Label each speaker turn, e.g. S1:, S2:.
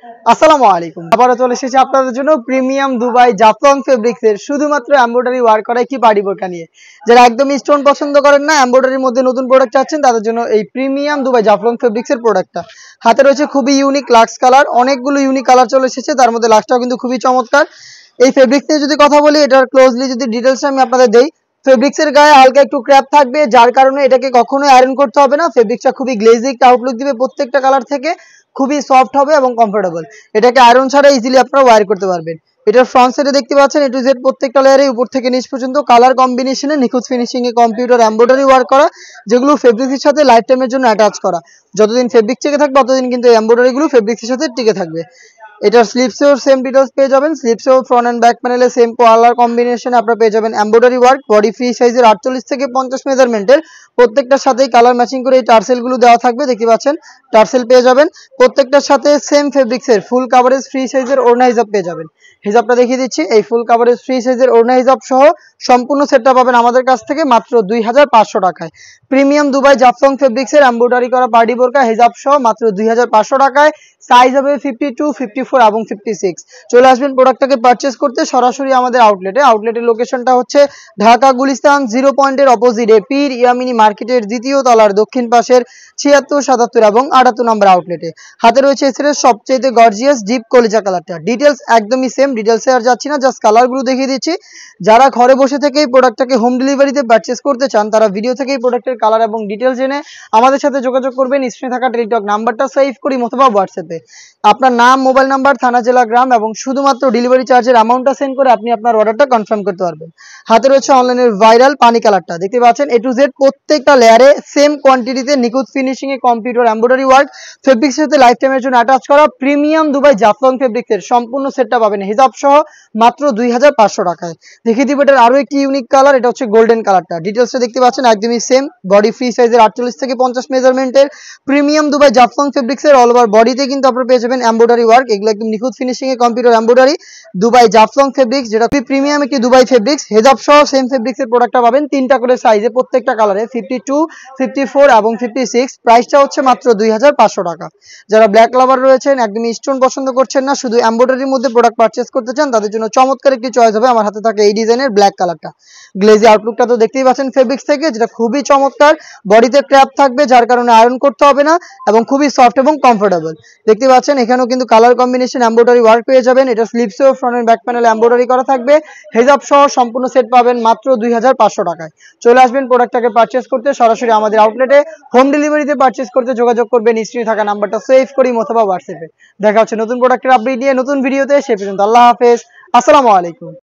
S1: আসসালামু আলাইকুম। আবারও চলে এসেছি আপনাদের জন্য প্রিমিয়াম দুবাই জাফলং ফেব্রিক্স এর শুধুমাত্র এমব্রয়ডারি ওয়ার্ক করা একটি পার্টি বোরকা নিয়ে। যারা একদমই স্টোন পছন্দ করেন না, এমব্রয়ডারির মধ্যে নতুন প্রোডাক্ট চাচ্ছেন, তাদের জন্য এই প্রিমিয়াম দুবাই জাফলং ফেব্রিক্স এর প্রোডাক্টটা। হাতে রয়েছে খুবই ইউনিক লাক্স কালার, অনেকগুলো ইউনিক কালার চলে এসেছে, তার মধ্যে লাক্সটাও কিন্তু খুবই চমৎকার। এই ফেব্রিক্স নিয়ে যদি কথা বলি, এটার ক্লোজলি যদি ডিটেলস আমি আপনাদের দেই, ফেব্রিক্সের গায়ে হালকা একটু ক্র্যাপ থাকবে, যার কারণে এটাকে কখনোই আয়রন করতে হবে না। ফেব্রিক্সটা খুবই গ্লেজি একটা আউটলুক দিবে প্রত্যেকটা কালার থেকে, খুবই সফট হবে এবং কমফোর্টেবল। এটাকে আয়রন ছাড়া ইজিলি আপনারা ওয়্যার করতে পারবেন। এটার ফ্রন্ট সাইডে দেখতে পাচ্ছেন A to Z প্রত্যেকটা লেয়ারে উপর থেকে নিচ পর্যন্ত কালার কম্বিনেশনে নিখুঁত ফিনিশিং এ কম্পিউটার এমব্রয়ডারি ওয়ার্ক করা, যেগুলো ফেব্রিক্সের সাথে লাইফ টাইমের জন্য অ্যাটাচ করা। যতদিন ফেব্রিক টিকে থাকবে ততদিন কিন্তু এই এমব্রয়ডারি গুলো ফেব্রিক্সের সাথে টিকে থাকবে। এটার স্লিপসেও সেম ডিটেলস পেয়ে যাবেন। স্লিপসেও ফ্রন্ট এন্ড ব্যাক প্যানেলে সেম কালার কম্বিনেশন আপনারা পেয়ে যাবেন এমব্রয়ডারি ওয়ার্ক। বডি ফ্রি সাইজের 48 থেকে 50 মেজারমেন্টের, প্রত্যেকটার সাথেই কালার ম্যাচিং করে এই টার্সেল গুলো দেওয়া থাকবে। দেখতে পাচ্ছেন টার্সেল পেয়ে যাবেন। প্রত্যেকটার সাথে সেম ফেব্রিক্সের ফুল কাভারেজ ফ্রি সাইজের ওড়না হিজাব পেয়ে যাবেন। হিজাবটা দেখিয়ে দিচ্ছি, এই ফুল কাভারেজ ফ্রি সাইজের ওড়না হিজাব সহ সম্পূর্ণ সেটটা পাবেন আমাদের কাছ থেকে মাত্র 2500 টাকায়। প্রিমিয়াম দুবাই জাফলং ফেব্রিক্সের এমব্রয়ডারি করা পার্টি বোরকা হিজাব সহ মাত্র 2500 টাকায়। সাইজ হবে 52, 54 এবং 56। চলে আসবেন প্রোডাক্টটাকে পারচেস করতে সরাসরি আমাদের আউটলেটে। আউটলেটের লোকেশনটা হচ্ছে ঢাকা গুলিস্তান 0 পয়েন্টের অপোজিটে পীর ইয়ামিনী মার্কেটের দ্বিতীয় তলার দক্ষিণ পাশের 76, 77 এবং 78 নম্বর আউটলেটে। হাতে রয়েছে এসএর সবচেয়ে গর্জিয়াস ডিপ কলিজা কালারটা। ডিটেলস একদমই সেম, ডিটেলসে আর যাচ্ছি না, জাস্ট কালারগুলো দেখিয়ে দিচ্ছি। যারা ঘরে বসে থেকেই প্রোডাক্টটাকে হোম ডেলিভারিতে পারচেস করতে চান, তারা ভিডিও থেকেই প্রোডাক্টের কালার এবং ডিটেলস জেনে আমাদের সাথে যোগাযোগ করবেন। স্ক্রিনে থাকা টেলিটক নাম্বারটা সেভ করি অথবা হোয়াটসঅ্যাপে আপনার নাম, মোবাইল নাম্বার, থানা, জেলা, গ্রাম এবং শুধুমাত্র ডেলিভারি চার্জের অ্যামাউন্টটা সেন্ড করে আপনি আপনার অর্ডারটা কনফার্ম করতে পারবেন। হাতে রয়েছে অনলাইনের ভাইরাল পানি কালারটা। দেখতে পাচ্ছেন A to Z প্রত্যেকটা লেয়ারে সেম কোয়ান্টিটিতে নিখুঁত ফিনিশিং এ কম্পিউটার এমব্রয়ডারি ওয়ার্ক, ফেব্রিক্সের সাথে লাইফ টাইমের জন্য অ্যাটাচ করা প্রিমিয়াম দুবাই জাফলং ফেব্রিক্সের সম্পূর্ণ সেটটা পাবেন হিজাব সহ মাত্র 2500 টাকায়। দেখিয়ে দিব এটার আরো একটি ইউনিক কালার, এটা হচ্ছে গোল্ডেন কালারটা। ডিটেলসটা দেখতে পাচ্ছেন একদমই সেম, বডি ফ্রি সাইজের 48 থেকে 50 মেজারমেন্টের প্রিমিয়াম দুবাই জাফলং ফেব্রিক্সের অল ওভার বডিতে কিন্তু আপনারা পেয়ে যাবেন এমব্রয়ডারি ওয়ার্ক। এগুলো একদম নিখুঁত ফিনিশিং এ computer embroidery Dubai Jaflong fabrics, যেটা খুবই প্রিমিয়াম একটি দুবাই ফেব্রিক্স। হিজাব সহ সেম ফেব্রিক্সের প্রোডাক্টটা পাবেন তিনটা করে সাইজে, প্রত্যেকটা কালারে 52, 54 এবং 56। প্রাইসটা হচ্ছে মাত্র 2500 টাকা। যারা ব্ল্যাক লাভার রয়েছেন, একদমই স্টোন পছন্দ করছেন না, শুধু এমব্রয়ডারির মধ্যে প্রোডাক্ট পারচেস করতে চান, তাদের জন্য চমৎকার একটি চয়েস হবে আমার হাতে থাকে এই ডিজাইনের ব্ল্যাক কালারটা। গ্লেজি আউটলুকটা তো দেখতেই পাচ্ছেন ফেব্রিক্স থেকে, যেটা খুবই চমৎকার। বডিতে ক্র্যাপ থাকবে, যার কারণে আয়রন করতে হবে না এবং খুবই সফট এবং কমফোর্টেবল। দেখতে পাচ্ছেন এখানেও কিন্তু কালার কম্বিনেশন এমব্রয়ডারি ওয়ার্ক পেয়ে যাবেন। এটা স্লিপসেও ফ্রন্ট এন্ড ব্যাক প্যানেলে এমব্রয়ডারি করা থাকবে। হিজাব সহ সম্পূর্ণ সেট পাবেন মাত্র 2500 টাকায়। চলে আসবেন প্রোডাক্টটাকে পারচেস করতে সরাসরি আমাদের আউটলেটে। হোম ডেলিভারিতে পারচেস করতে যোগাযোগ করবেন স্ক্রিনে থাকা নাম্বারটা সেভ করি অথবা হোয়াটসঅ্যাপে। দেখা হচ্ছে নতুন প্রোডাক্টের আপডেট নিয়ে নতুন ভিডিওতে। সে পর্যন্ত আল্লাহ হাফেজ, আসসালামু আলাইকুম।